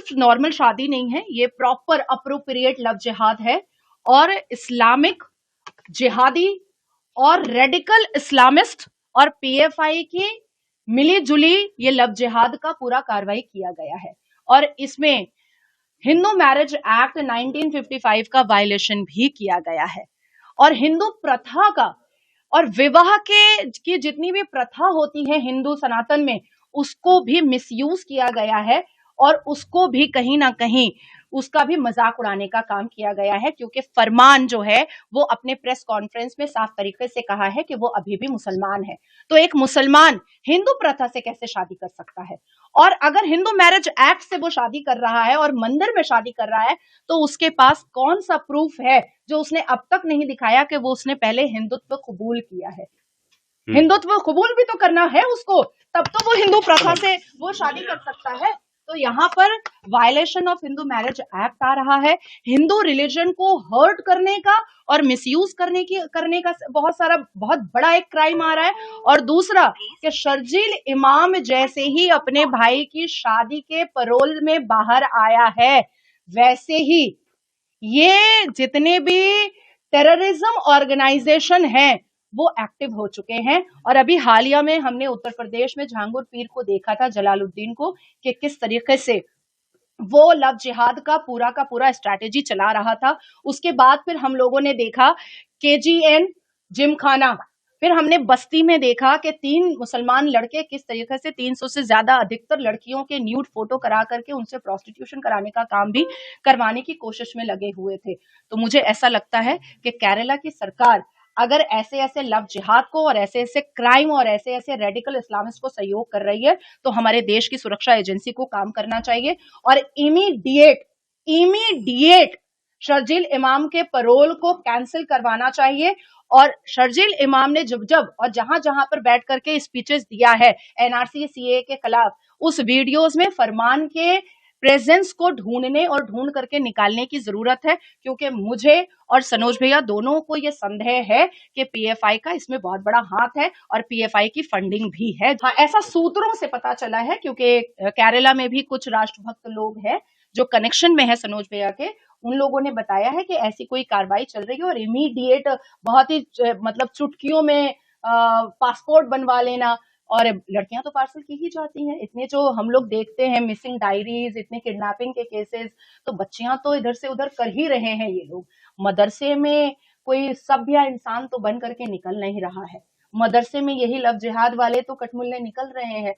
सिर्फ नॉर्मल शादी नहीं है, ये प्रॉपर अप्रोप्रिएट लव जिहाद है और इस्लामिक जिहादी और रेडिकल इस्लामिस्ट और पीएफआई की मिली जुली ये लव जिहाद का पूरा कार्रवाई किया गया है। और इसमें हिंदू मैरिज एक्ट 1955 का वायलेशन भी किया गया है और हिंदू प्रथा का और विवाह के की जितनी भी प्रथा होती है हिंदू सनातन में, उसको भी मिसयूज किया गया है और उसको भी कहीं ना कहीं उसका भी मजाक उड़ाने का काम किया गया है, क्योंकि फरमान जो है वो अपने प्रेस कॉन्फ्रेंस में साफ तरीके से कहा है कि वो अभी भी मुसलमान है। तो एक मुसलमान हिंदू प्रथा से कैसे शादी कर सकता है? और अगर हिंदू मैरिज एक्ट से वो शादी कर रहा है और मंदिर में शादी कर रहा है, तो उसके पास कौन सा प्रूफ है जो उसने अब तक नहीं दिखाया कि वो उसने पहले हिंदुत्व कबूल किया है? हिंदुत्व कबूल भी तो करना है उसको, तब तो वो हिंदू प्रथा से वो शादी कर सकता है। तो यहाँ पर violation of Hindu marriage act आ रहा है, हिंदू रिलीजन को हर्ट करने का और मिसयूज करने का बहुत बड़ा एक क्राइम आ रहा है। और दूसरा कि शर्जील इमाम जैसे ही अपने भाई की शादी के पैरोल में बाहर आया है, वैसे ही ये जितने भी टेररिज्म ऑर्गेनाइजेशन हैं वो एक्टिव हो चुके हैं। और अभी हालिया में हमने उत्तर प्रदेश में जहांगीर पीर को देखा था, जलालुद्दीन को, कि किस तरीके से वो लव जिहाद का पूरा स्ट्रैटेजी चला रहा था। उसके बाद फिर हम लोगों ने देखा केजीएन जिमखाना, फिर हमने बस्ती में देखा कि 3 मुसलमान लड़के किस तरीके से 300 से ज्यादा अधिकतर लड़कियों के न्यूड फोटो करा करके उनसे प्रोस्टिट्यूशन कराने का काम भी करवाने की कोशिश में लगे हुए थे। तो मुझे ऐसा लगता है कि केरला की सरकार अगर ऐसे ऐसे लव जिहाद को और ऐसे ऐसे क्राइम और ऐसे ऐसे रेडिकल इस्लामिस्ट को सहयोग कर रही है, तो हमारे देश की सुरक्षा एजेंसी को काम करना चाहिए और इमीडिएट शर्जील इमाम के पैरोल को कैंसिल करवाना चाहिए। और शर्जील इमाम ने जब और जहां जहां पर बैठ करके स्पीचेस दिया है एनआरसी सीए के खिलाफ, उस वीडियोस में फरमान के प्रेजेंस को ढूंढने और ढूंढ करके निकालने की जरूरत है, क्योंकि मुझे और सनोज भैया दोनों को यह संदेह है कि पीएफआई का इसमें बहुत बड़ा हाथ है और पीएफआई की फंडिंग भी है। हाँ, ऐसा सूत्रों से पता चला है, क्योंकि केरला में भी कुछ राष्ट्रभक्त लोग हैं जो कनेक्शन में है सनोज भैया के, उन लोगों ने बताया है कि ऐसी कोई कार्रवाई चल रही है और इमीडिएट बहुत ही मतलब चुटकियों में पासपोर्ट बनवा लेना। और लड़कियां तो पार्सल की ही जाती हैं, इतने जो हम लोग देखते हैं मिसिंग डायरीज, इतने किडनैपिंग के केसेस, तो बच्चियां तो इधर से उधर कर ही रहे हैं ये लोग। मदरसे में कोई सभ्य इंसान तो बन करके निकल नहीं रहा है, मदरसे में यही लव जिहाद वाले तो कठमुल्ले निकल रहे हैं।